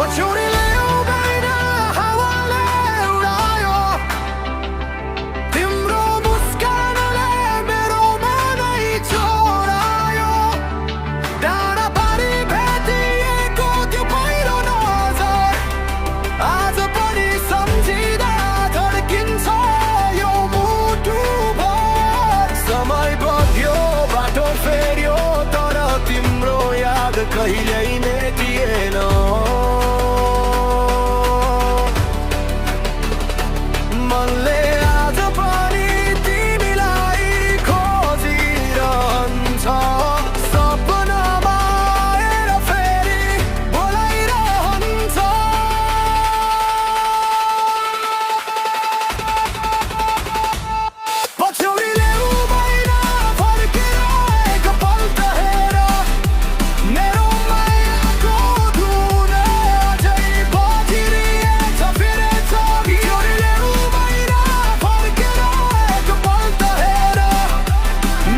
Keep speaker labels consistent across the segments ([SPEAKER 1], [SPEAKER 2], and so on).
[SPEAKER 1] पछौडीले उभ्याइन हावाले उडायो तिम्रो मुस्कानले मेरो मनै छोडायो डाँडा पारी भेटिएको त्यो पहिलो नजर आज पनि सम्झिँदा धड्किन्छ यो मुटुभर समय बग्यो बाटो फेर्यो तर तिम्रो याद कहिल्यै मेटिएन मनले आज पनि तिमीलाई खोजिरहन्छ सपनामा आएर फेरि बोलाइरहन्छ पछौडीले उभ्याइन फर्केर एक पल्ट हेर मेरो मायाको धुन अझै बजिरहेछ फेरेछ पछौडीले उभ्याइन फर्केर एक पल्ट हेर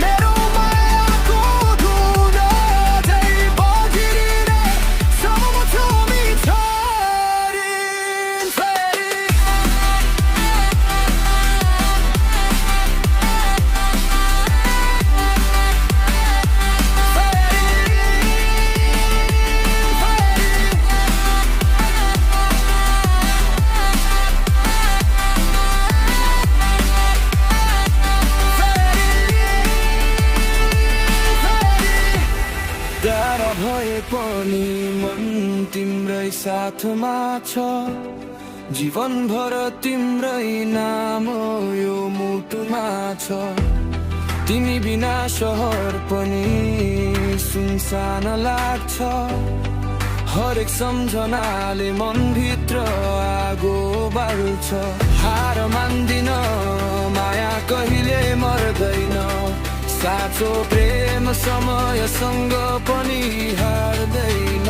[SPEAKER 1] मेरो मायाको धुन अझै बजिरहेछ छमी छरिन् फेरि टाढा भए पनि मन तिम्रै साथमा छ जीवनभर तिम्रै नाम यो मुटुमा छ तिमी बिना शहर पनि सुनसान लाग्छ हरेक सम्झनाले मनभित्र आगो बाल्छ हार मान्दिन माया कहिले मर्दैन साँचो प्रेम समयसँग पनि हार्दैन